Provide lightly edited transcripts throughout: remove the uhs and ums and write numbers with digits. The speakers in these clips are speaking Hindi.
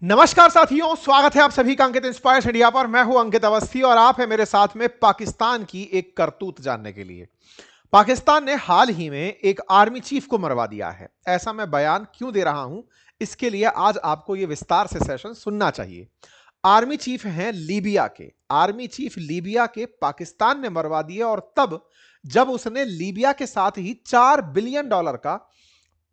नमस्कार साथियों, स्वागत है आप सभी का अंकित इंस्पायर्स इंडिया पर। मैं हूं अंकित अवस्थी और आप है मेरे साथ में पाकिस्तान की एक करतूत जानने के लिए। पाकिस्तान ने हाल ही में एक आर्मी चीफ को मरवा दिया है। ऐसा मैं बयान क्यों दे रहा हूं, इसके लिए आज आपको यह विस्तार से सेशन सुनना चाहिए। आर्मी चीफ हैं लीबिया के। आर्मी चीफ लीबिया के पाकिस्तान ने मरवा दिए, और तब जब उसने लीबिया के साथ ही $4 बिलियन का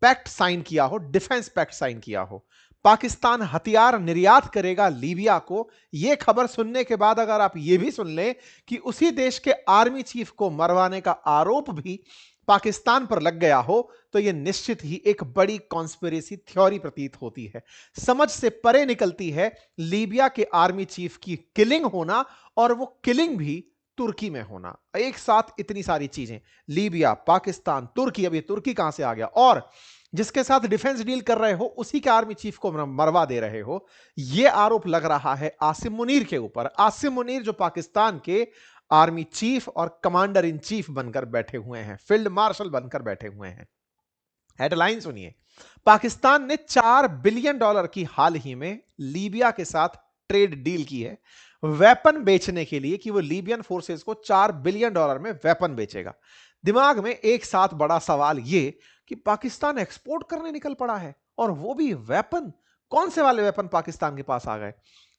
पैक्ट साइन किया हो, डिफेंस पैक्ट साइन किया हो। पाकिस्तान हथियार निर्यात करेगा लीबिया को। यह खबर सुनने के बाद अगर आप यह भी सुन लें कि उसी देश के आर्मी चीफ को मरवाने का आरोप भी पाकिस्तान पर लग गया हो, तो यह निश्चित ही एक बड़ी कॉन्स्पिरेसी थ्योरी प्रतीत होती है। समझ से परे निकलती है लीबिया के आर्मी चीफ की किलिंग होना, और वो किलिंग भी तुर्की में होना। एक साथ इतनी सारी चीजें, लीबिया, पाकिस्तान, तुर्की। अब ये तुर्की कहां से आ गया? और जिसके साथ डिफेंस डील कर रहे हो उसी के आर्मी चीफ को मरवा दे रहे हो। यह आरोप लग रहा है आसिम मुनीर के ऊपर। आसिम मुनीर जो पाकिस्तान के आर्मी चीफ और कमांडर इन चीफ बनकर बैठे हुए हैं, फील्ड मार्शल बनकर बैठे हुए हैं। हेडलाइन सुनिए। पाकिस्तान ने $4 बिलियन की हाल ही में लीबिया के साथ ट्रेड डील की है, वेपन बेचने के लिए, कि वो लीबियन फोर्सेस को $4 बिलियन में वेपन बेचेगा। दिमाग में एक साथ बड़ा सवाल यह कि पाकिस्तान एक्सपोर्ट करने निकल पड़ा है, और वो भी वेपन। कौन से वाले वेपन पाकिस्तान के पास आ गए?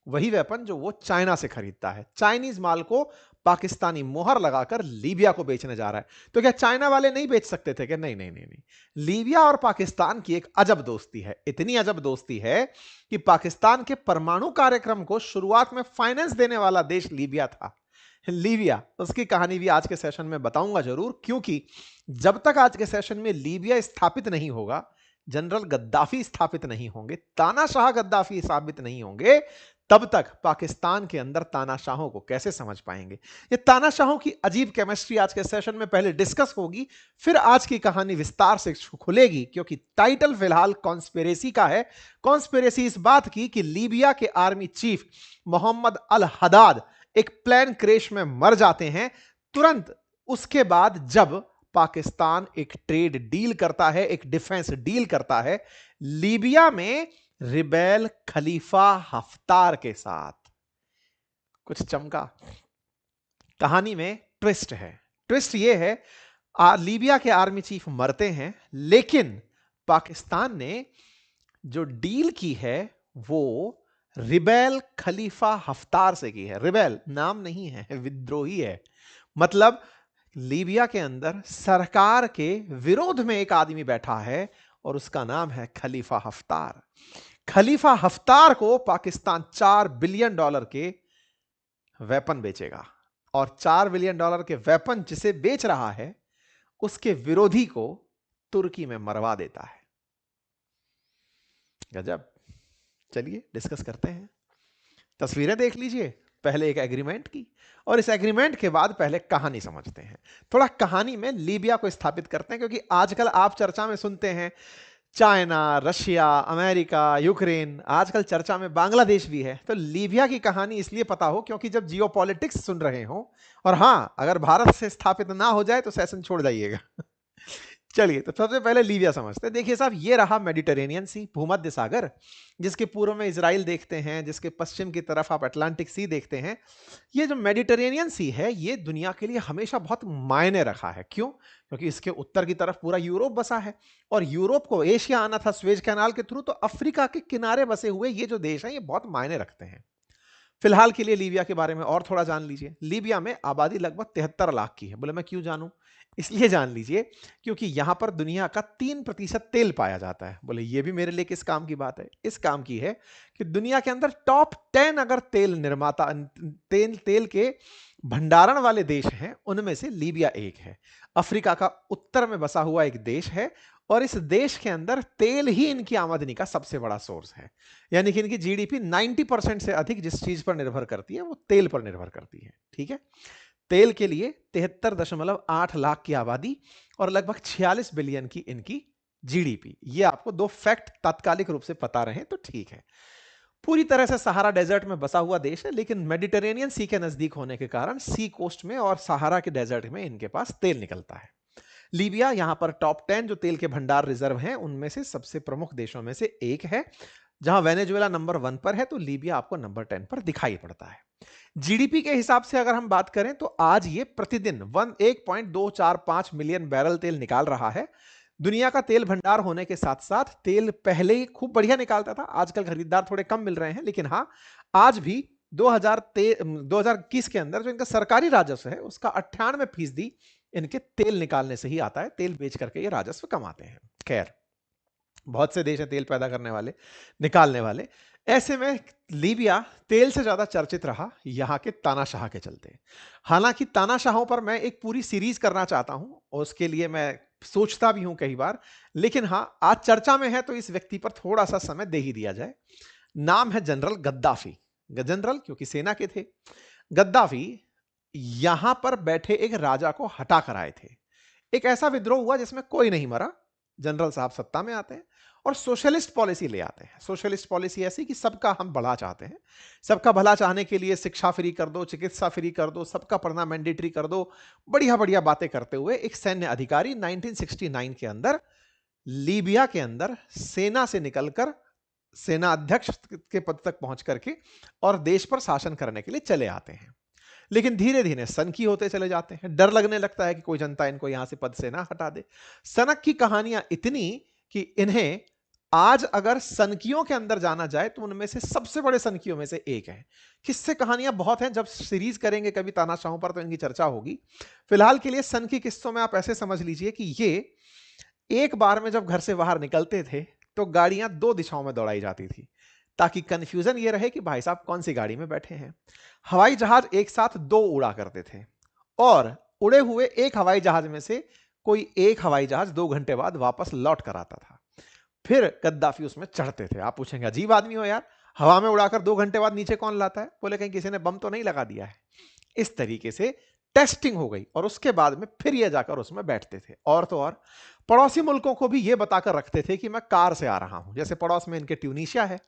वही वेपन जो वो चाइना से खरीदता है। चाइनीज माल को पाकिस्तानी मोहर लगाकर लीबिया को बेचने जा रहा है। तो क्या चाइना वाले नहीं बेच सकते थे? क्या नहीं नहीं नहीं नहीं। लीबिया और पाकिस्तान की एक अजब दोस्ती है। इतनी अजब दोस्ती है कि पाकिस्तान के परमाणु कार्यक्रम को शुरुआत में फाइनेंस देने वाला देश लीबिया था। लीबिया, उसकी कहानी भी आज के सेशन में बताऊंगा जरूर, क्योंकि जब तक आज के सेशन में लीबिया स्थापित नहीं होगा, जनरल गद्दाफी स्थापित नहीं होंगे, तानाशाह गद्दाफी स्थापित नहीं होंगे, तब तक पाकिस्तान के अंदर तानाशाहों को कैसे समझ पाएंगे? ये तानाशाहों की अजीब केमिस्ट्री आज के सेशन में पहले डिस्कस होगी, फिर आज की कहानी विस्तार से खुलेगी, क्योंकि टाइटल फिलहाल कॉन्स्पिरेसी का है। कॉन्स्पिरेसी इस बात की कि लीबिया के आर्मी चीफ मोहम्मद अल हदाद एक प्लेन क्रैश में मर जाते हैं। तुरंत उसके बाद जब पाकिस्तान एक ट्रेड डील करता है, एक डिफेंस डील करता है लीबिया में रिबेल खलीफा हफ्तार के साथ। कुछ चमका। कहानी में ट्विस्ट है। ट्विस्ट यह है, लीबिया के आर्मी चीफ मरते हैं, लेकिन पाकिस्तान ने जो डील की है वो रिबेल खलीफा हफ्तार से की है। रिबेल नाम नहीं है, विद्रोही है। मतलब लीबिया के अंदर सरकार के विरोध में एक आदमी बैठा है, और उसका नाम है खलीफा हफ्तार। खलीफा हफ्तार को पाकिस्तान $4 बिलियन के वेपन बेचेगा, और $4 बिलियन के वेपन जिसे बेच रहा है उसके विरोधी को तुर्की में मरवा देता है। गजब। चलिए डिस्कस करते हैं। तस्वीरें देख लीजिए पहले एक एग्रीमेंट की, और इस एग्रीमेंट के बाद पहले कहानी समझते हैं। थोड़ा कहानी में लीबिया को स्थापित करते हैं, क्योंकि आजकल आप चर्चा में सुनते हैं चाइना, रशिया, अमेरिका, यूक्रेन, आजकल चर्चा में बांग्लादेश भी है। तो लीबिया की कहानी इसलिए पता हो क्योंकि जब जियोपॉलिटिक्स सुन रहे हो, और हां, अगर भारत से स्थापित ना हो जाए तो सेशन छोड़ जाइएगा। चलिए, तो सबसे पहले लीबिया समझते हैं। देखिए साहब, ये रहा मेडिटेरेनियन सी, भूमध्य सागर, जिसके पूर्व में इजराइल देखते हैं, जिसके पश्चिम की तरफ आप अटलांटिक सी देखते हैं। ये जो मेडिटेरेनियन सी है, ये दुनिया के लिए हमेशा बहुत मायने रखा है। क्यों? क्योंकि इसके उत्तर की तरफ पूरा यूरोप बसा है, और यूरोप को एशिया आना था स्वेज कैनाल के थ्रू, तो अफ्रीका के किनारे बसे हुए ये जो देश हैं, ये बहुत मायने रखते हैं। फिलहाल के लिए लीबिया के बारे में और थोड़ा जान लीजिए। लीबिया में आबादी लगभग 73 लाख की है। बोले मैं क्यों जानूं? इसलिए जान लीजिए क्योंकि यहां पर दुनिया का 3% तेल पाया जाता है। बोले ये भी मेरे लिए किस काम की बात है? इस काम की है कि दुनिया के अंदर टॉप 10 अगर तेल निर्माता, तेल के भंडारण वाले देश हैं, उनमें से लीबिया एक है। अफ्रीका का उत्तर में बसा हुआ एक देश है, और इस देश के अंदर तेल ही इनकी आमदनी का सबसे बड़ा सोर्स है। यानी कि इनकी जीडीपी 90% से अधिक जिस चीज पर निर्भर करती है वो तेल पर निर्भर करती है। ठीक है, तेल के लिए 73.8 लाख की आबादी और लगभग 46 बिलियन की इनकी जीडीपी। ये आपको दो फैक्ट तात्कालिक रूप से पता रहे तो ठीक है। पूरी तरह से सहारा डेजर्ट में बसा हुआ देश है, लेकिन मेडिटेरेनियन सी के नजदीक होने के कारण सी कोस्ट में और सहारा के डेजर्ट में इनके पास तेल निकलता है। लीबिया यहां पर टॉप 10 जो तेल के भंडार रिजर्व हैं उनमें से सबसे प्रमुख देशों में से एक है। जहां वेनेजुएला नंबर 1 पर है तो लीबिया आपको नंबर 10 पर दिखाई पड़ता है। जीडीपी के हिसाब से अगर हम बात करें तो आज ये प्रतिदिन 1.245 मिलियन बैरल तेल निकाल रहा है। दुनिया का तेल भंडार होने के साथ साथ तेल पहले ही खूब बढ़िया निकालता था, आजकल खरीदार थोड़े कम मिल रहे हैं, लेकिन हाँ, आज भी 2021 के अंदर जो इनका सरकारी राजस्व है उसका 98% इनके तेल निकालने से ही आता है। तेल बेच करके ये राजस्व कमाते हैं। खैर, बहुत से देश हैं तेल पैदा करने वाले, निकालने वाले। ऐसे में लीबिया तेल से ज्यादा चर्चित रहा यहां के तानाशाह के चलते। हालांकि तानाशाहों पर मैं एक पूरी सीरीज करना चाहता हूं और उसके लिए मैं सोचता भी हूं कई बार, लेकिन हां, आज चर्चा में है तो इस व्यक्ति पर थोड़ा सा समय दे ही दिया जाए। नाम है जनरल गद्दाफी। जनरल क्योंकि सेना के थे। गद्दाफी यहां पर बैठे एक राजा को हटा कर आए थे। एक ऐसा विद्रोह हुआ जिसमें कोई नहीं मरा। जनरल साहब सत्ता में आते हैं और सोशलिस्ट पॉलिसी ले आते हैं। सोशलिस्ट पॉलिसी ऐसी कि सबका हम भला चाहते हैं, सबका भला चाहने के लिए शिक्षा फ्री कर दो, चिकित्सा फ्री कर दो, सबका पढ़ना मैंडेटरी कर दो, बढ़िया बढ़िया बातें करते हुए एक सैन्य अधिकारी 1969 के अंदर लीबिया के अंदर सेना से निकलकर सेना अध्यक्ष के पद तक पहुंच करके और देश पर शासन करने के लिए चले आते हैं। लेकिन धीरे धीरे सनकी होते चले जाते हैं। डर लगने लगता है कि कोई जनता इनको यहां से पद से ना हटा दे। सनक की कहानियां इतनी कि इन्हें आज अगर सनकियों के अंदर जाना जाए तो उनमें से सबसे बड़े सनकियों में से एक है। किस्से कहानियां बहुत हैं, जब सीरीज करेंगे कभी तानाशाहों पर तो इनकी चर्चा होगी। फिलहाल के लिए सन की किस्सों में आप ऐसे समझ लीजिए कि ये एक बार में जब घर से बाहर निकलते थे तो गाड़ियां दो दिशाओं में दौड़ाई जाती थी ताकि कंफ्यूजन ये रहे कि भाई साहब कौन सी गाड़ी में बैठे हैं। हवाई जहाज एक साथ दो उड़ा करते थे और उड़े हुए एक हवाई जहाज में से कोई एक हवाई जहाज 2 घंटे बाद वापस लौट कर आता था। फिर गद्दाफी उसमें चढ़ते थे। आप पूछेंगे अजीब आदमी हो यार, हवा में उड़ाकर 2 घंटे बाद नीचे कौन लाता है? बोले कहीं किसी ने बम तो नहीं लगा दिया है। इस तरीके से टेस्टिंग हो गई और उसके बाद में फिर ये जाकर उसमें बैठते थे। और तो और पड़ोसी मुल्कों को भी ये बताकर रखते थे कि मैं कार से आ रहा हूं। जैसे पड़ोस में इनके ट्यूनीशिया है,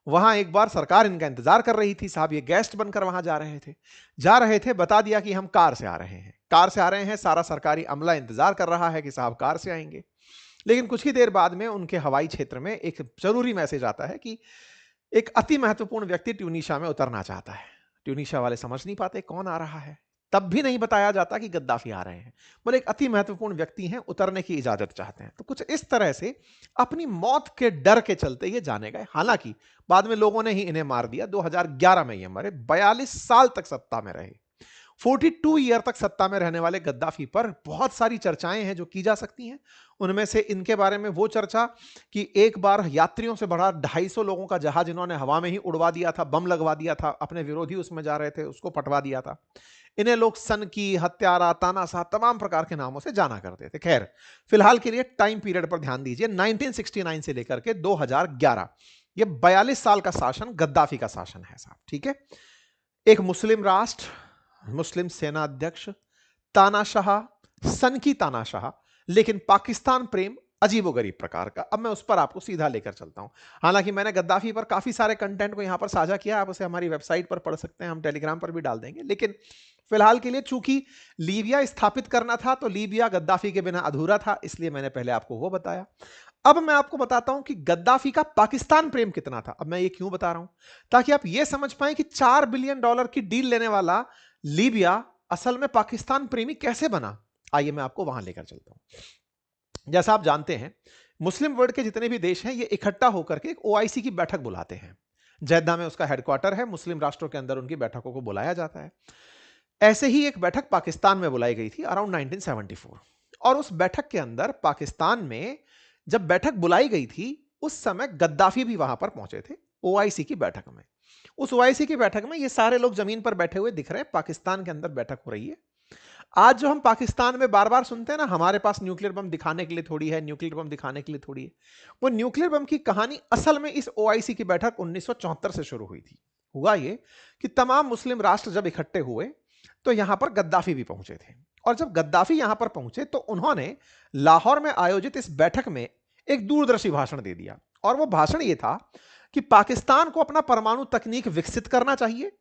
वहां एक बार सरकार इनका इंतजार कर रही थी, साहब ये गेस्ट बनकर वहां जा रहे थे, बता दिया कि हम कार से आ रहे हैं, कार से आ रहे हैं। सारा सरकारी अमला इंतजार कर रहा है कि साहब कार से आएंगे। लेकिन कुछ ही देर बाद में उनके हवाई क्षेत्र में एक जरूरी मैसेज आता है कि एक अति महत्वपूर्ण व्यक्ति ट्यूनीशिया में उतरना चाहता है। ट्यूनीशिया वाले समझ नहीं पाते कौन आ रहा है, तब भी नहीं बताया जाता कि गद्दाफी आ रहे हैं। बोले एक अति महत्वपूर्ण व्यक्ति हैं, उतरने की इजाजत चाहते हैं। तो कुछ इस तरह से अपनी मौत के डर के चलते ये जाने गए। हालांकि बाद में लोगों ने ही इन्हें मार दिया। 2011 में ये मरे। 42 साल तक सत्ता में रहे। 42 ईयर तक सत्ता में रहने वाले गद्दाफी पर बहुत सारी चर्चाएं हैं जो की जा सकती हैं। उनमें से इनके बारे में वो चर्चा कि एक बार यात्रियों से भरा 250 लोगों का जहाज इन्होंने हवा में ही उड़वा दिया था, बम लगवा दिया था, अपने विरोधी उसमें जा रहे थे उसको फटवा दिया था। इन्हें लोग सनकी, हत्यारा, तानाशाह तमाम प्रकार के नामों से जाना करते थे। खैर, फिलहाल के लिए टाइम पीरियड पर ध्यान दीजिए। 1969 से लेकर के 2011, ये 42 साल का शासन गद्दाफी का शासन है साहब। ठीक है, एक मुस्लिम राष्ट्र, मुस्लिम सेना अध्यक्ष, तानाशाह, सनकी तानाशाह, लेकिन पाकिस्तान प्रेम अजीबोगरीब प्रकार का। अब मैं उस पर आपको सीधा लेकर चलता हूं। हालांकि मैंने गद्दाफी पर काफी सारे कंटेंट को यहां पर साझा किया, आप उसे हमारी वेबसाइट पर पढ़ सकते हैं, हम टेलीग्राम पर भी डाल देंगे। लेकिन फिलहाल के लिए चूंकि लीबिया स्थापित करना था तो लीबिया गद्दाफी के बिना अधूरा था, इसलिए मैंने पहले आपको वो बताया। अब मैं आपको बताता हूं कि गद्दाफी का पाकिस्तान प्रेम कितना था। अब मैं ये क्यों बता रहा हूं, ताकि आप ये समझ पाएं कि $4 बिलियन की डील लेने वाला लीबिया असल में पाकिस्तान प्रेमी कैसे बना। आइए मैं आपको वहां लेकर चलता हूं। जैसा आप जानते हैं, मुस्लिम वर्ल्ड के जितने भी देश हैं ये इकट्ठा होकर के एक ओआईसी की बैठक बुलाते हैं। जेद्दा में उसका हेडक्वार्टर है। मुस्लिम राष्ट्रों के अंदर उनकी बैठकों को बुलाया जाता है। ऐसे ही एक बैठक पाकिस्तान में बुलाई गई थी अराउंड 1974। और उस बैठक के अंदर पाकिस्तान में जब बैठक बुलाई गई थी उस समय गद्दाफी भी वहां पर पहुंचे थे ओआईसी की बैठक में। उस ओआईसी की बैठक में ये सारे लोग जमीन पर बैठे हुए दिख रहे हैं, पाकिस्तान के अंदर बैठक हो रही है। आज जो हम पाकिस्तान में बार बार सुनते हैं ना, हमारे पास न्यूक्लियर बम दिखाने के लिए थोड़ी है, न्यूक्लियर बम दिखाने के लिए थोड़ी है, वो न्यूक्लियर बम की कहानी असल में इस ओआईसी की बैठक 1974 से शुरू हुई थी। हुआ ये कि तमाम मुस्लिम राष्ट्र जब इकट्ठे हुए तो यहां पर गद्दाफी भी पहुंचे थे। और जब गद्दाफी यहां पर पहुंचे तो उन्होंने लाहौर में आयोजित इस बैठक में एक दूरदर्शी भाषण दे दिया। और वो भाषण ये था कि पाकिस्तान को अपना परमाणु तकनीक विकसित करना चाहिए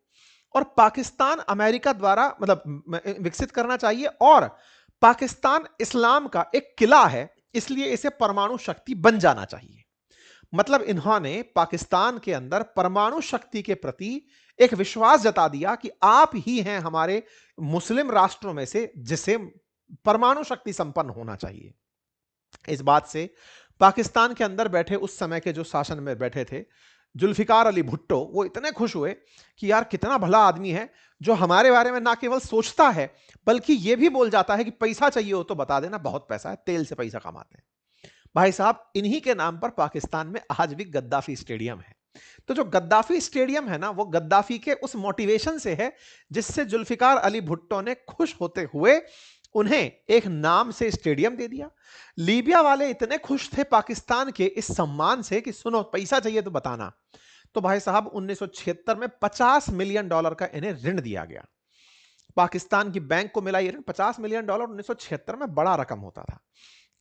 और पाकिस्तान अमेरिका द्वारा विकसित करना चाहिए, और पाकिस्तान इस्लाम का एक किला है इसलिए इसे परमाणु शक्ति बन जाना चाहिए। मतलब इन्होंने पाकिस्तान के अंदर परमाणु शक्ति के प्रति एक विश्वास जता दिया कि आप ही हैं हमारे मुस्लिम राष्ट्रों में से जिसे परमाणु शक्ति संपन्न होना चाहिए। इस बात से पाकिस्तान के अंदर बैठे उस समय के जो शासन में बैठे थे जुल्फिकार अली भुट्टो, वो इतने खुश हुए कि यार कितना भला आदमी है जो हमारे बारे में ना केवल सोचता है बल्कि यह भी बोल जाता है कि पैसा चाहिए हो तो बता देना, बहुत पैसा है, तेल से पैसा कमाते हैं। भाई साहब, इन्हीं के नाम पर पाकिस्तान में आज भी गद्दाफी स्टेडियम है। तो जो गद्दाफी स्टेडियम है ना, वो गद्दाफी के उस मोटिवेशन से है जिससे जुल्फिकार अली भुट्टो ने खुश होते हुए उन्हें एक नाम से स्टेडियम दे दिया। लीबिया वाले इतने खुश थे पाकिस्तान के इस सम्मान से कि सुनो पैसा चाहिए तो बताना। तो भाई साहब 1976 में $50 मिलियन का इन्हें ऋण दिया गया। पाकिस्तान की बैंक को मिला ये ऋण $50 मिलियन 1976 में बड़ा रकम होता था।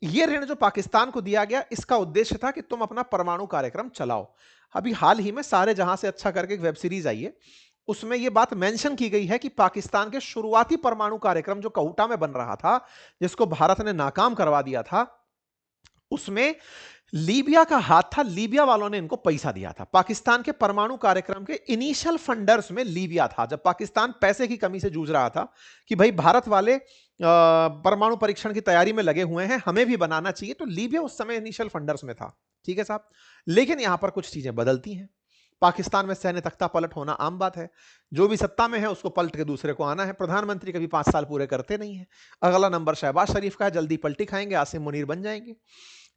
ये ऋण जो पाकिस्तान को दिया गया, इसका उद्देश्य था कि तुम अपना परमाणु कार्यक्रम चलाओ। अभी हाल ही में सारे जहां से अच्छा करके एक वेब सीरीज आई है, उसमें यह बात मेंशन की गई है कि पाकिस्तान के शुरुआती परमाणु कार्यक्रम जो कहूटा में बन रहा था, जिसको भारत ने नाकाम करवा दिया था, उसमें लीबिया का हाथ था। लीबिया वालों ने इनको पैसा दिया था। पाकिस्तान के परमाणु कार्यक्रम के इनिशियल फंडर्स में लीबिया था। जब पाकिस्तान पैसे की कमी से जूझ रहा था कि भाई भारत वाले परमाणु परीक्षण की तैयारी में लगे हुए हैं, हमें भी बनाना चाहिए, तो लीबिया उस समय इनिशियल फंडर्स में था। ठीक है साहब, लेकिन यहां पर कुछ चीजें बदलती हैं। पाकिस्तान में सैन्य तख्ता पलट होना आम बात है। जो भी सत्ता में है उसको पलट के दूसरे को आना है। प्रधानमंत्री कभी 5 साल पूरे करते नहीं है। अगला नंबर शहबाज शरीफ का है, जल्दी पलटी खाएंगे, आसिम मुनीर बन जाएंगे।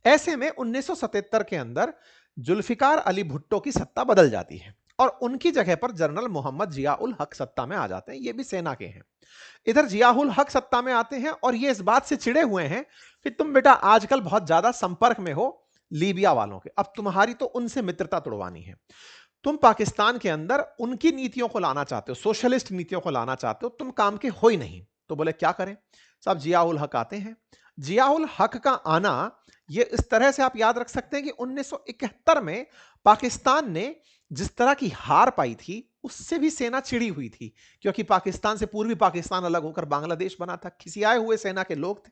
ऐसे में 1977 के अंदर जुल्फिकार अली भुट्टो की सत्ता बदल जाती है और उनकी जगह पर जनरल मोहम्मद जिया उल हक सत्ता में आ जाते हैं। ये भी सेना के हैं। इधर जिया उल हक सत्ता में आते हैं और ये इस बात से चिड़े हुए हैं कि तुम बेटा आजकल बहुत ज्यादा संपर्क में हो लीबिया वालों के, अब तुम्हारी तो उनसे मित्रता तोड़वानी है। तुम पाकिस्तान के अंदर उनकी नीतियों को लाना चाहते हो, सोशलिस्ट नीतियों को लाना चाहते हो, तुम काम के हो ही नहीं। तो बोले क्या करें साहब, जिया उल हक आते हैं। जिया उल हक का आना ये इस तरह से आप याद रख सकते हैं कि 1971 में पाकिस्तान ने जिस तरह की हार पाई थी उससे भी सेना चिड़ी हुई थी, क्योंकि पाकिस्तान से पूर्वी पाकिस्तान अलग होकर बांग्लादेश बना था। खिसियाए हुए सेना के लोग थे।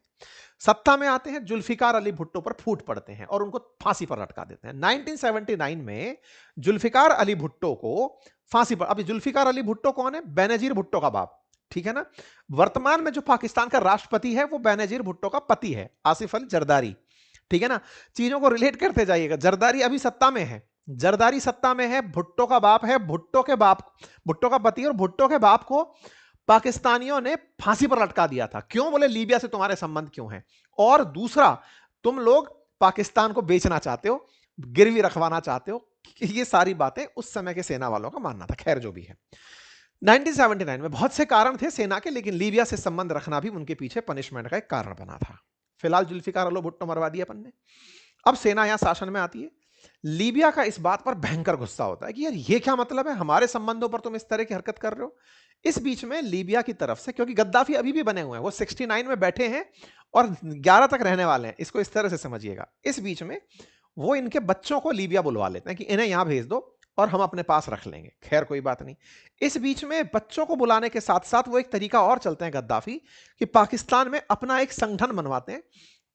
सत्ता में आते हैं, जुल्फिकार अली भुट्टो पर फूट पड़ते हैं और उनको फांसी पर लटका देते हैं। 1979 में जुल्फिकार अली भुट्टो को फांसी पर, अभी जुल्फिकार अली भुट्टो कौन है? बेनजीर भुट्टो का बाप, ठीक है ना। वर्तमान में जो पाकिस्तान का राष्ट्रपति है वो बेनजीर भुट्टो का पति है, आसिफ अली जरदारी, ठीक है ना। चीजों को रिलेट करते जाइएगा। जरदारी अभी सत्ता में है, जरदारी सत्ता में है, भुट्टो का बाप है, भुट्टो का पति, और भुट्टो के बाप को पाकिस्तानियों ने फांसी पर लटका दिया था। क्यों? बोले लीबिया से तुम्हारे संबंध क्यों हैं, और दूसरा तुम लोग पाकिस्तान को बेचना चाहते हो, गिरवी रखवाना चाहते हो। ये सारी बातें उस समय के सेना वालों का मानना था। खैर जो भी है, 1979 में बहुत से कारण थे सेना के, लेकिन लीबिया से संबंध रखना भी उनके पीछे पनिशमेंट का एक कारण बना था। फिलहाल जुल्फिकार अली भुट्टो मरवा दिया अपन ने। अब सेना यहां शासन में आती है। लीबिया का इस बात पर भयंकर गुस्सा होता है कि यार ये क्या मतलब है, हमारे संबंधों पर तुम इस तरह की हरकत कर रहे हो। इस बीच में लीबिया की तरफ से, क्योंकि गद्दाफी अभी भी बने हुए हैं, वो 69 में बैठे हैं और 11 तक रहने वाले हैं, इसको इस तरह से समझिएगा। इस बीच में वो इनके बच्चों को लीबिया बुलवा लेते हैं कि इन्हें यहां भेज दो और हम अपने पास रख लेंगे। खैर कोई बात नहीं। इस बीच में बच्चों को बुलाने के साथ साथ वो एक तरीका और चलते हैं गद्दाफी कि पाकिस्तान में अपना एक संगठन बनवाते हैं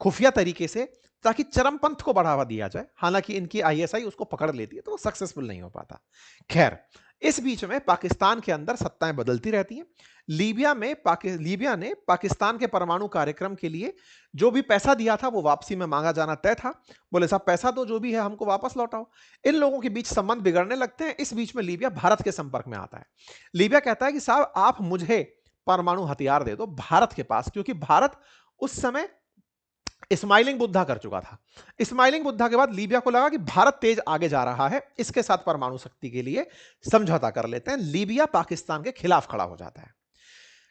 खुफिया तरीके से, ताकि चरमपंथ को बढ़ावा दिया जाए। हालांकि इनकी आईएसआई उसको पकड़ लेती है तो वो सक्सेसफुल नहीं हो पाता। खैर इस बीच में पाकिस्तान के अंदर सत्ताएं बदलती रहती हैं। लीबिया ने पाकिस्तान के परमाणु कार्यक्रम के लिए जो भी पैसा दिया था वो वापसी में मांगा जाना तय था। बोले साहब पैसा दो, जो भी है हमको वापस लौटाओ। इन लोगों के बीच संबंध बिगड़ने लगते हैं। इस बीच में लीबिया भारत के संपर्क में आता है। लीबिया कहता है कि साहब आप मुझे परमाणु हथियार दे दो भारत के पास, क्योंकि भारत उस समय स्माइलिंग बुद्धा कर चुका था। स्माइलिंग बुद्धा के बाद लीबिया को लगा कि भारत तेज आगे जा रहा है, इसके साथ परमाणु शक्ति के लिए समझौता कर लेते हैं। लीबिया पाकिस्तान के खिलाफ खड़ा हो जाता है।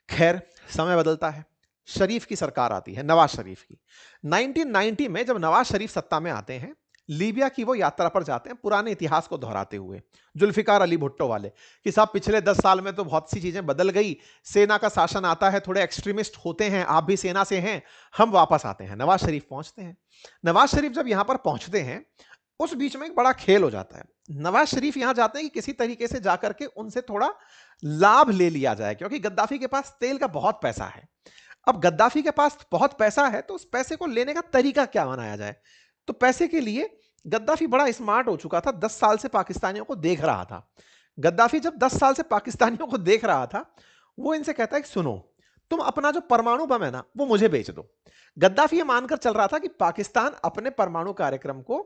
खैर समय बदलता है, शरीफ की सरकार आती है, नवाज शरीफ की। 1990 में जब नवाज शरीफ सत्ता में आते हैं, लीबिया की वो यात्रा पर जाते हैं पुराने इतिहास को दोहराते हुए, जुल्फिकार अली भुट्टो वाले, कि साहब पिछले 10 साल में तो बहुत सी चीजें बदल गई, सेना का शासन आता है, थोड़े एक्सट्रीमिस्ट होते हैं, आप भी सेना से हैं, हम वापस आते हैं। नवाज शरीफ पहुंचते हैं। नवाज शरीफ जब यहां पर पहुंचते हैं, उस बीच में एक बड़ा खेल हो जाता है। नवाज शरीफ यहां जाते हैं कि किसी तरीके से जाकर के उनसे थोड़ा लाभ ले लिया जाए, क्योंकि गद्दाफी के पास तेल का बहुत पैसा है। अब गद्दाफी के पास बहुत पैसा है तो उस पैसे को लेने का तरीका क्या बनाया जाए। तो पैसे के लिए गद्दाफी बड़ा स्मार्ट हो चुका था, 10 साल से पाकिस्तानियों को देख रहा था। गद्दाफी जब 10 साल से पाकिस्तानियों को देख रहा था, वो इनसे कहता है कि सुनो, तुम अपना जो परमाणु बम है ना, वो मुझे बेच दो। गद्दाफी ये मानकर चल रहा था कि पाकिस्तान अपने परमाणु कार्यक्रम को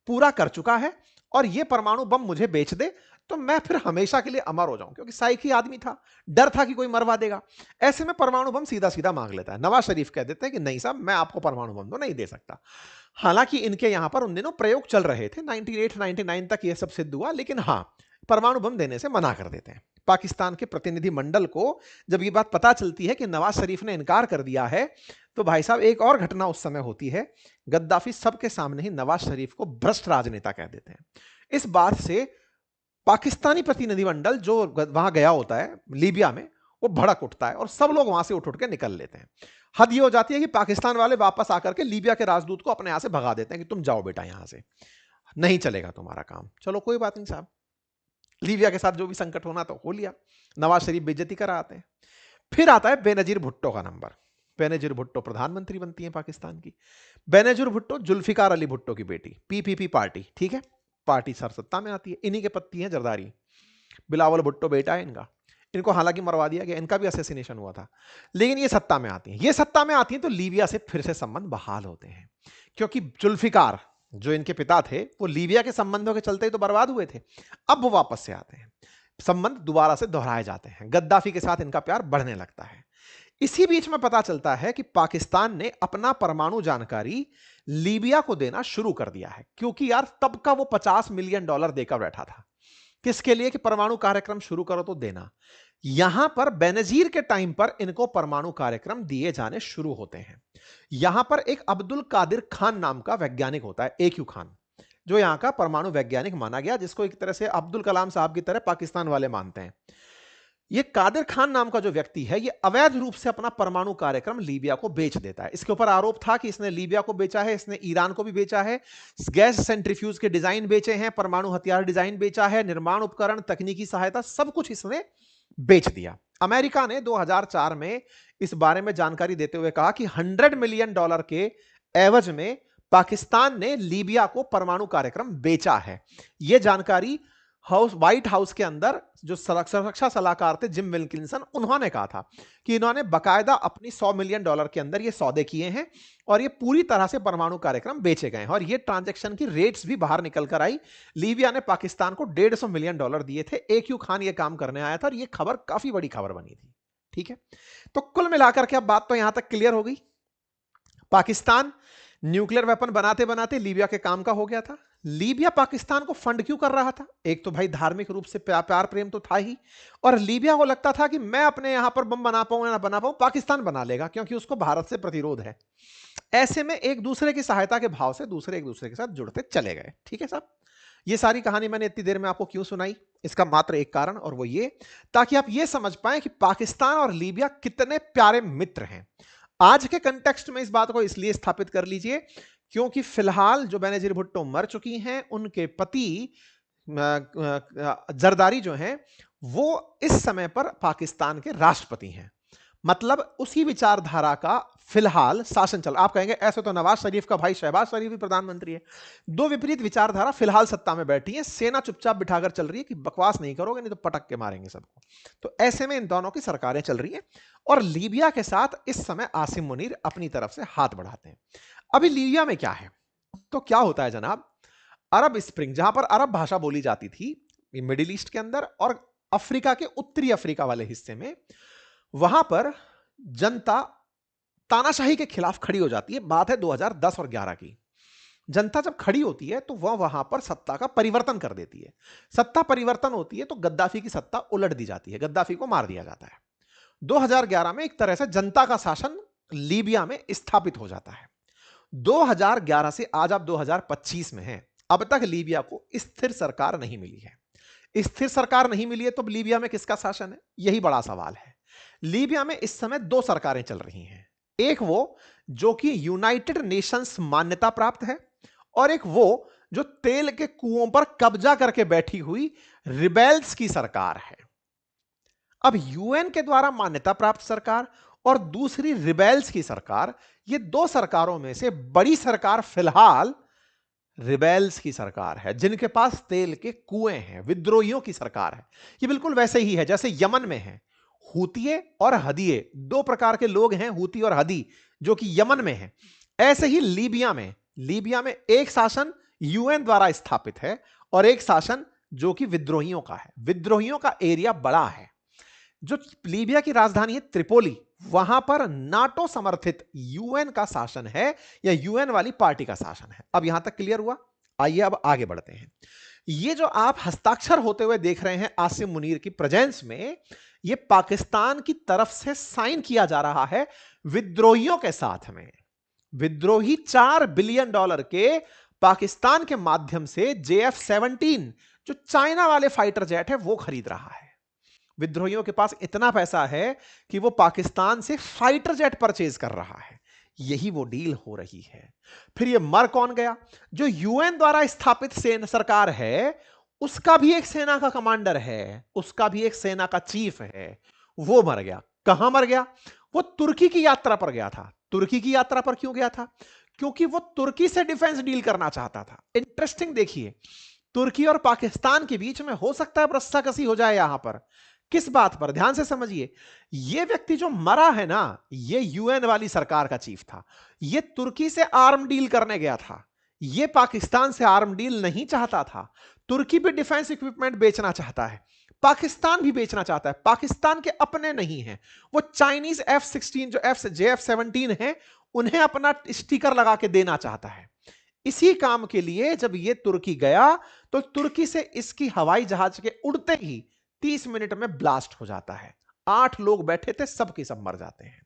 पूरा कर चुका है और ये परमाणु बम मुझे बेच दे तो मैं फिर हमेशा के लिए अमर हो जाऊं, क्योंकि साइकी आदमी था, डर था कि कोई मरवा देगा। ऐसे में परमाणु बम सीधा सीधा मांग लेता है। नवाज शरीफ कह देते हैं कि नहीं साहब, मैं आपको परमाणु बम तो नहीं दे सकता। हालांकि इनके यहां पर उन दिनों प्रयोग चल रहे थे, 98-99 तक यह सब सिद्ध हुआ, लेकिन हां, परमाणु बम देने से मना कर देते हैं। पाकिस्तान के प्रतिनिधि मंडल को जब यह बात पता चलती है कि नवाज शरीफ ने इनकार कर दिया है, तो भाई साहब एक और घटना उस समय होती है। गद्दाफी सबके सामने ही नवाज शरीफ को भ्रष्ट राजनेता कह देते हैं। इस बात से पाकिस्तानी प्रतिनिधिमंडल जो वहां गया होता है लीबिया में, वो भड़क उठता है और सब लोग वहां से उठ उठ के निकल लेते हैं। हद ये हो जाती है कि पाकिस्तान वाले वापस आकर के लीबिया के राजदूत को अपने यहां से भगा देते हैं कि तुम जाओ बेटा, यहां से नहीं चलेगा तुम्हारा काम। चलो कोई बात नहीं साहब, लीबिया के साथ जो भी संकट होना तो हो लिया, नवाज शरीफ बेइज्जती करा आते हैं। फिर आता है बेनजीर भुट्टो का नंबर। बेनजीर भुट्टो प्रधानमंत्री बनती है पाकिस्तान की। बेनजीर भुट्टो जुल्फिकार अली भुट्टो की बेटी, पीपीपी पार्टी, ठीक है, पार्टी सरसत्ता में आती है। इन्हीं के पत्ती हैं जरदारी, बिलावल भुट्टो बेटा है इनका। इनको हालांकि मरवा दिया गया, इनका भी असैसिनेशन हुआ था, लेकिन ये सत्ता में आती हैं। ये सत्ता में आती हैं तो लीबिया से फिर से संबंध बहाल होते हैं, क्योंकि जुल्फिकार जो इनके पिता थे वो लीबिया के संबंधों के चलते ही तो बर्बाद हुए थे। अब वो वापस से आते हैं, संबंध दोबारा से दोहराए जाते हैं, गद्दाफी के साथ इनका प्यार बढ़ने लगता है। इसी बीच में पता चलता है कि पाकिस्तान ने अपना परमाणु जानकारी लीबिया को देना शुरू कर दिया है, क्योंकि यार तब का वो $50 मिलियन देकर बैठा था। किसके लिए? कि परमाणु कार्यक्रम शुरू करो तो देना। यहां पर बेनजीर के टाइम पर इनको परमाणु कार्यक्रम दिए जाने शुरू होते हैं। यहां पर एक अब्दुल कादिर खान नाम का वैज्ञानिक होता है, AQ खान, जो यहां का परमाणु वैज्ञानिक माना गया, जिसको एक तरह से अब्दुल कलाम साहब की तरह पाकिस्तान वाले मानते हैं। ये कादिर खान नाम का जो व्यक्ति है, ये अवैध रूप से अपना परमाणु कार्यक्रम लीबिया को बेच देता है। इसके ऊपर आरोप था कि इसने लीबिया को बेचा है, इसने ईरान को भी बेचा है, गैस सेंट्रीफ्यूज के डिजाइन बेचे हैं, परमाणु हथियार डिजाइन बेचा है, निर्माण उपकरण, तकनीकी सहायता, सब कुछ इसने बेच दिया। अमेरिका ने 2004 में इस बारे में जानकारी देते हुए कहा कि $100 मिलियन के एवज में पाकिस्तान ने लीबिया को परमाणु कार्यक्रम बेचा है। यह जानकारी व्हाइट हाउस के अंदर जो सुरक्षा सलाहकार थे जिम विल्किंसन, उन्होंने कहा था कि इन्होंने बकायदा अपनी $100 मिलियन के अंदर ये सौदे किए हैं और ये पूरी तरह से परमाणु कार्यक्रम बेचे गए हैं। और ये ट्रांजैक्शन की रेट्स भी बाहर निकल कर आई। लीबिया ने पाकिस्तान को $150 मिलियन दिए थे। AQ खान ये काम करने आया था और ये खबर काफी बड़ी खबर बनी थी। ठीक है, तो कुल मिलाकर के अब बात तो यहां तक क्लियर हो गई। पाकिस्तान न्यूक्लियर वेपन बनाते बनाते लीबिया के काम का हो गया था। लीबिया पाकिस्तान को फंड क्यों कर रहा था? एक तो भाई धार्मिक रूप से प्यार प्रेम तो था ही, और लीबिया को लगता था कि मैं अपने यहां पर बम बना पाऊं या ना बना पाऊं, पाकिस्तान बना लेगा, क्योंकि उसको भारत से प्रतिरोध है। ऐसे में एक दूसरे की सहायता के भाव से दूसरे एक दूसरे के साथ जुड़ते चले गए। ठीक है साहब, ये सारी कहानी मैंने इतनी देर में आपको क्यों सुनाई? इसका मात्र एक कारण, और वो ये, ताकि आप ये समझ पाएं कि पाकिस्तान और लीबिया कितने प्यारे मित्र हैं। आज के कंटेक्स्ट में इस बात को इसलिए स्थापित कर लीजिए क्योंकि फिलहाल जो बेनजीर भुट्टो मर चुकी हैं, उनके पति जरदारी जो हैं, वो इस समय पर पाकिस्तान के राष्ट्रपति हैं। मतलब उसी विचारधारा का फिलहाल शासन चल। आप कहेंगे ऐसे तो नवाज शरीफ का भाई शहबाज शरीफ भी प्रधानमंत्री है। दो विपरीत विचारधारा फिलहाल सत्ता में बैठी है, सेना चुपचाप बिठाकर चल रही है कि बकवास नहीं करोगे नहीं तो पटक के मारेंगे सबको। तो ऐसे में इन दोनों की सरकारें चल रही हैं और लीबिया के साथ इस समय आसिम मुनीर अपनी तरफ से हाथ बढ़ाते हैं। अभी लीबिया में क्या है? तो क्या होता है जनाब, अरब स्प्रिंग, जहां पर अरब भाषा बोली जाती थी मिडिल ईस्ट के अंदर और अफ्रीका के उत्तरी अफ्रीका वाले हिस्से में, वहां पर जनता तानाशाही के खिलाफ खड़ी हो जाती है। बात है 2010 और 11 की। जनता जब खड़ी होती है तो वह वहां पर सत्ता का परिवर्तन कर देती है। सत्ता परिवर्तन होती है तो गद्दाफी की सत्ता उलट दी जाती है, गद्दाफी को मार दिया जाता है। 2011 में एक तरह से जनता का शासन लीबिया में स्थापित हो जाता है। 2011 से आज आप 2025 में हैं, अब तक लीबिया को स्थिर सरकार नहीं मिली है। स्थिर सरकार नहीं मिली है तो लीबिया में किसका शासन है? यही बड़ा सवाल है। लीबिया में इस समय दो सरकारें चल रही हैं, एक वो जो कि यूनाइटेड नेशंस मान्यता प्राप्त है और एक वो जो तेल के कुओं पर कब्जा करके बैठी हुई रिबेल्स की सरकार है। अब यूएन के द्वारा मान्यता प्राप्त सरकार और दूसरी रिबेल्स की सरकार, ये दो सरकारों में से बड़ी सरकार फिलहाल रिबेल्स की सरकार है, जिनके पास तेल के कुएं हैं, विद्रोहियों की सरकार है। ये बिल्कुल वैसे ही है जैसे यमन में है हूतिये और हदिये, दो प्रकार के लोग हैं, हूती और हदी, जो कि यमन में है। ऐसे ही लीबिया में एक शासन यूएन द्वारा स्थापित है और एक शासन जो कि विद्रोहियों का है। विद्रोहियों का एरिया बड़ा है। जो लीबिया की राजधानी है त्रिपोली, वहां पर नाटो समर्थित यूएन का शासन है या यूएन वाली पार्टी का शासन है। अब यहां तक क्लियर हुआ? आइए अब आगे बढ़ते हैं। ये जो आप हस्ताक्षर होते हुए देख रहे हैं आसिम मुनीर की प्रेजेंस में, ये पाकिस्तान की तरफ से साइन किया जा रहा है विद्रोहियों के साथ में। विद्रोही $4 बिलियन के पाकिस्तान के माध्यम से JF-17 जो चाइना वाले फाइटर जेट है वो खरीद रहा है। विद्रोहियों के पास इतना पैसा है कि वो पाकिस्तान से फाइटर जेट परचेज कर रहा है। यही वो डील हो रही है। फिर ये मर कौन गया? जो यूएन द्वारा स्थापित सेना सरकार है, उसका भी एक सेना का कमांडर है, उसका भी एक सेना का चीफ है, वो मर गया। कहां मर गया? वो तुर्की की यात्रा पर गया था। तुर्की की यात्रा पर क्यों गया था? क्योंकि वो तुर्की से डिफेंस डील करना चाहता था। इंटरेस्टिंग देखिए, तुर्की और पाकिस्तान के बीच में हो सकता है रस्साकसी हो जाए यहां पर। किस बात पर? ध्यान से समझिए। यह व्यक्ति जो मरा है ना, यह यूएन वाली सरकार का चीफ था। यह तुर्की से आर्म डील करने गया था। यह पाकिस्तान से आर्म डील नहीं चाहता था। तुर्की भी डिफेंस इक्विपमेंट बेचना चाहता है, पाकिस्तान भी बेचना चाहता है। पाकिस्तान के अपने नहीं है, वो चाइनीज F-16 जो JF-17 है, उन्हें अपना स्टिकर लगा के देना चाहता है। इसी काम के लिए जब यह तुर्की गया तो तुर्की से इसकी हवाई जहाज के उड़ते ही 30 मिनट में ब्लास्ट हो जाता है। 8 लोग बैठे थे, सब के सब मर जाते हैं।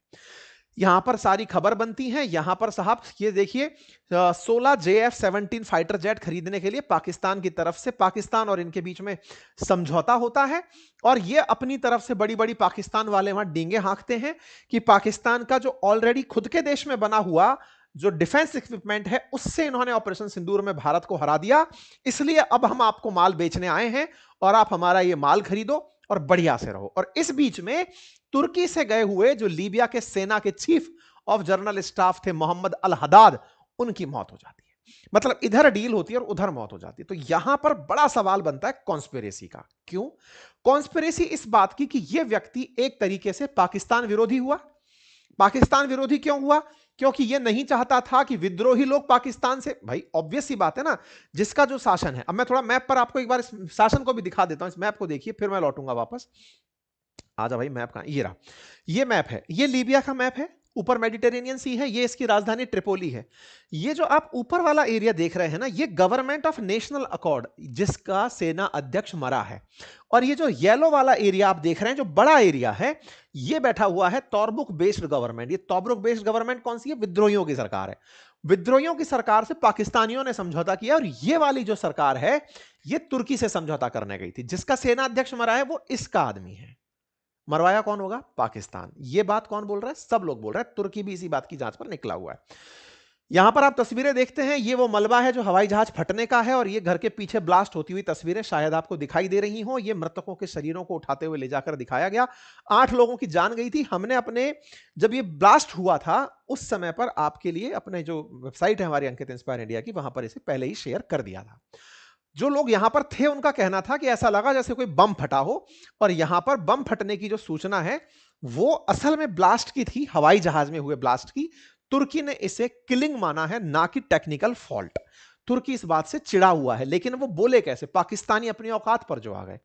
यहां पर सारी खबर बनती है। यहां पर साहब ये देखिए, 16 JF-17 फाइटर जेट खरीदने के लिए पाकिस्तान की तरफ से, पाकिस्तान और इनके बीच में समझौता होता है। और ये अपनी तरफ से बड़ी बड़ी पाकिस्तान वाले वहां डींगे हाँकते हैं कि पाकिस्तान का जो ऑलरेडी खुद के देश में बना हुआ जो डिफेंस इक्विपमेंट है, उससे इन्होंने ऑपरेशन सिंदूर में भारत को हरा दिया, इसलिए अब हम आपको माल बेचने आए हैं और आप हमारा ये माल खरीदो और बढ़िया से रहो। और इस बीच में तुर्की से गए हुए जो लीबिया के सेना के चीफ ऑफ जनरल स्टाफ थे मोहम्मद अल हदाद, उनकी मौत हो जाती है। मतलब इधर डील होती है और उधर मौत हो जाती है। तो यहां पर बड़ा सवाल बनता है कॉन्स्पिरेसी का। क्यों कॉन्स्पिरेसी? इस बात की कि यह व्यक्ति एक तरीके से पाकिस्तान विरोधी हुआ। पाकिस्तान विरोधी क्यों हुआ? क्योंकि यह नहीं चाहता था कि विद्रोही लोग पाकिस्तान से, भाई ऑब्वियस सी बात है ना, जिसका जो शासन है। अब मैं थोड़ा मैप पर आपको एक बार इस शासन को भी दिखा देता हूं। इस मैप को देखिए, फिर मैं लौटूंगा वापस। आजा भाई, मैप कहां? ये रहा, ये मैप है। ये लीबिया का मैप है। ऊपर मेडिटेरेनियन सी है, ये इसकी राजधानी ट्रिपोली है। ये जो आप ऊपर वाला एरिया देख रहे हैं ना, ये गवर्नमेंट ऑफ नेशनल अकॉर्ड, जिसका सेना अध्यक्ष मरा है। और ये जो येलो वाला एरिया आप देख रहे हैं, जो बड़ा एरिया है, ये बैठा हुआ है तोब्रुक बेस्ड गवर्नमेंट। ये तोब्रुक बेस्ड गवर्नमेंट कौन सी है? विद्रोहियों की सरकार है। विद्रोहियों की सरकार से पाकिस्तानियों ने समझौता किया और ये वाली जो सरकार है, ये तुर्की से समझौता करने गई थी। जिसका सेना अध्यक्ष मरा है वो इसका आदमी है। मरवाया कौन होगा? पाकिस्तान। यह बात कौन बोल रहा है? सब लोग बोल रहे हैं। तुर्की भी इसी बात की जांच पर निकला हुआ है। यहां पर आप तस्वीरें देखते हैं, ये वो मलबा है जो हवाई जहाज फटने का है, और ये घर के पीछे ब्लास्ट होती हुई तस्वीरें शायद आपको दिखाई दे रही हो। ये मृतकों के शरीरों को उठाते हुए ले जाकर दिखाया गया। 8 लोगों की जान गई थी। हमने अपने, जब ये ब्लास्ट हुआ था उस समय पर आपके लिए अपने जो वेबसाइट है हमारी अंकित इंस्पायर इंडिया की, वहां पर इसे पहले ही शेयर कर दिया था। जो लोग यहां पर थे उनका कहना था कि ऐसा लगा जैसे कोई बम फटा हो, और यहां पर बम फटने की जो सूचना है वो असल में ब्लास्ट की थी, हवाई जहाज में हुए ब्लास्ट की। तुर्की ने इसे किलिंग माना है, ना कि टेक्निकल फॉल्ट। तुर्की इस बात से चिढ़ा हुआ है, लेकिन वो बोले कैसे? पाकिस्तानी अपनी औकात पर जो आ गए।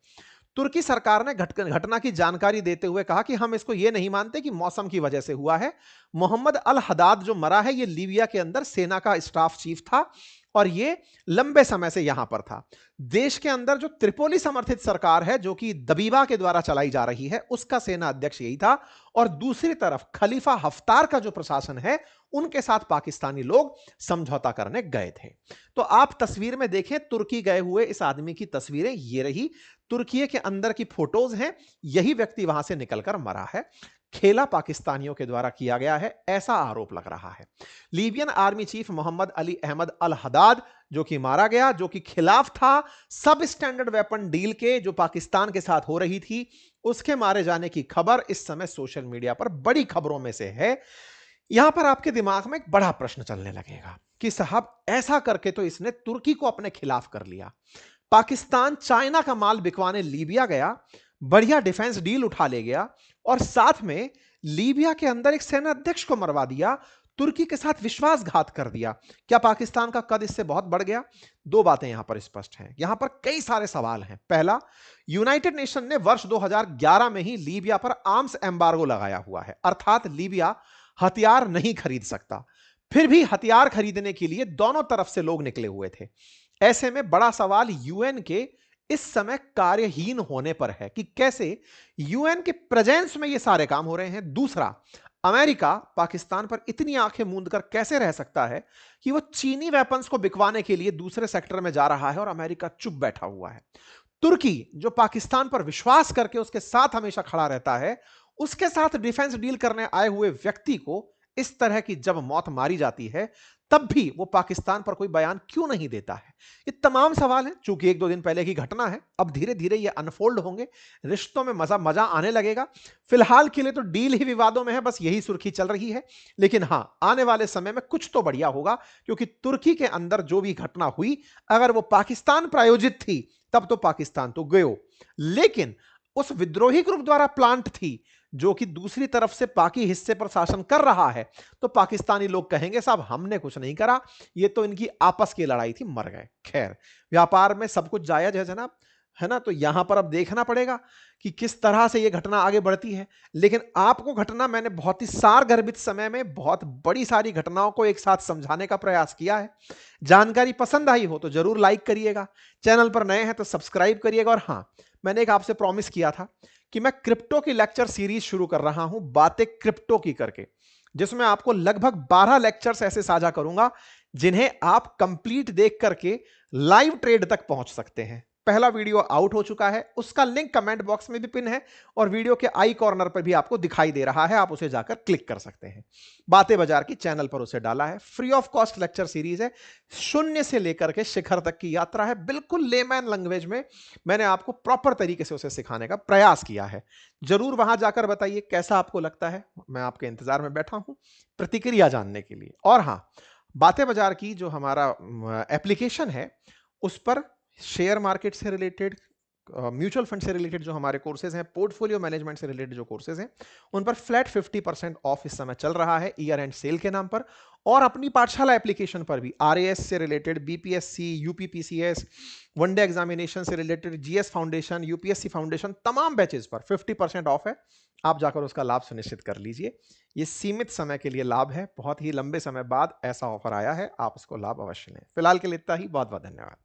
तुर्की सरकार ने घटना की जानकारी देते हुए कहा कि हम इसको यह नहीं मानते कि मौसम की वजह से हुआ है। मोहम्मद अल हदाद जो मरा है, यह लीबिया के अंदर सेना का स्टाफ चीफ था और ये लंबे समय से यहां पर था। देश के अंदर जो त्रिपोली समर्थित सरकार है, जो कि दबीबा के द्वारा चलाई जा रही है, उसका सेना अध्यक्ष यही था। और दूसरी तरफ खलीफा हफ्तार का जो प्रशासन है, उनके साथ पाकिस्तानी लोग समझौता करने गए थे। तो आप तस्वीर में देखें, तुर्की गए हुए इस आदमी की तस्वीरें ये रही। तुर्की के अंदर की फोटोज हैं। यही व्यक्ति वहां से निकलकर मरा है। खेला पाकिस्तानियों के द्वारा किया गया है, ऐसा आरोप लग रहा है। Libyan army chief Mohammed Ali Ahmed al Haddad जो कि मारा गया, जो कि खिलाफ था सब स्टैंडर्ड वेपन डील के जो पाकिस्तान के साथ हो रही थी, उसके मारे जाने की खबर इस समय सोशल मीडिया पर बड़ी खबरों में से है। यहां पर आपके दिमाग में एक बड़ा प्रश्न चलने लगेगा कि साहब ऐसा करके तो इसने तुर्की को अपने खिलाफ कर लिया, पाकिस्तान चाइना का माल बिकवाने लीबिया गया, बढ़िया डिफेंस डील उठा ले गया और साथ में लीबिया के अंदर एक सेना अध्यक्ष को मरवा दिया, तुर्की के साथ विश्वासघात कर दिया। क्या पाकिस्तान का कद इससे बहुत बढ़ गया? दो बातें यहां पर स्पष्ट हैं। यहां पर कई सारे सवाल हैं। पहला, यूनाइटेड नेशन ने वर्ष 2011 में ही लीबिया पर आर्म्स एम्बार्गो लगाया हुआ है, अर्थात लीबिया हथियार नहीं खरीद सकता। फिर भी हथियार खरीदने के लिए दोनों तरफ से लोग निकले हुए थे। ऐसे में बड़ा सवाल यूएन के इस समय कार्यहीन होने पर है कि कैसे यूएन के प्रेजेंस में ये सारे काम हो रहे हैं। दूसरा, अमेरिका पाकिस्तान पर इतनी आंखें मूंद कर कैसे रह सकता है कि वो चीनी वेपन्स को बिकवाने के लिए दूसरे सेक्टर में जा रहा है और अमेरिका चुप बैठा हुआ है। तुर्की जो पाकिस्तान पर विश्वास करके उसके साथ हमेशा खड़ा रहता है, उसके साथ डिफेंस डील करने आए हुए व्यक्ति को इस तरह की जब मौत मारी जाती है, तब भी वो पाकिस्तान पर कोई बयान क्यों नहीं देता है? ये तमाम सवाल हैं। चूंकि एक दो दिन पहले की घटना है, अब धीरे धीरे ये अनफोल्ड होंगे, रिश्तों में मजा मजा आने लगेगा। फिलहाल के लिए तो डील ही विवादों में है, बस यही सुर्खी चल रही है। लेकिन हां, आने वाले समय में कुछ तो बढ़िया होगा, क्योंकि तुर्की के अंदर जो भी घटना हुई, अगर वो पाकिस्तान प्रायोजित थी तब तो पाकिस्तान तो गयो, लेकिन उस विद्रोही ग्रुप द्वारा प्लांट थी जो कि दूसरी तरफ से पाकि हिस्से पर शासन कर रहा है, तो पाकिस्तानी लोग कहेंगे साहब हमने कुछ नहीं करा, ये तो इनकी आपस की लड़ाई थी, मर गए। खैर, व्यापार में सब कुछ जायज है जनाब, है ना? तो यहां पर अब देखना पड़ेगा कि किस तरह से ये घटना आगे बढ़ती है। लेकिन आपको घटना मैंने बहुत ही सारगर्भित समय में बहुत बड़ी सारी घटनाओं को एक साथ समझाने का प्रयास किया है। जानकारी पसंद आई हो तो जरूर लाइक करिएगा, चैनल पर नए हैं तो सब्सक्राइब करिएगा। और हां, मैंने एक आपसे प्रॉमिस किया था कि मैं क्रिप्टो की लेक्चर सीरीज शुरू कर रहा हूं, बातें क्रिप्टो की करके, जिसमें आपको लगभग 12 लेक्चर्स ऐसे साझा करूंगा जिन्हें आप कंप्लीट देख करके लाइव ट्रेड तक पहुंच सकते हैं। पहला वीडियो आउट हो चुका है, उसका लिंक कमेंट बॉक्स में भी पिन है और वीडियो के आई कॉर्नर पर भी आपको दिखाई दे रहा है, आप उसे जाकर क्लिक कर सकते हैं। बातें बाजार की चैनल पर उसे डाला है, free of cost lecture series है, शून्य से लेकर के शिखर तक की यात्रा है, बिल्कुल लेमैन लैंग्वेज में मैंने आपको प्रॉपर तरीके से उसे सिखाने का प्रयास किया है। जरूर वहां जाकर बताइए कैसा आपको लगता है, मैं आपके इंतजार में बैठा हूं प्रतिक्रिया जानने के लिए। और हां, बातें बाजार की जो हमारा एप्लीकेशन है, उस पर शेयर मार्केट से रिलेटेड, म्यूचुअल फंड से रिलेटेड जो हमारे कोर्सेज हैं, पोर्टफोलियो मैनेजमेंट से रिलेटेड जो कोर्सेज हैं, उन पर फ्लैट 50% ऑफ इस समय चल रहा है ईयर एंड सेल के नाम पर। और अपनी पाठशाला एप्लीकेशन पर भी आरएएस से related, BPSC, UPPCS, one day examination से related, GS foundation, UPSC foundation, तमाम बैचेस पर 50% ऑफ है। आप जाकर उसका लाभ सुनिश्चित कर लीजिए। ये सीमित समय के लिए लाभ है, बहुत ही लंबे समय बाद ऐसा ऑफर आया है, आप इसको लाभ अवश्य लें। फिलहाल के लिए इतना ही, बहुत बहुत धन्यवाद।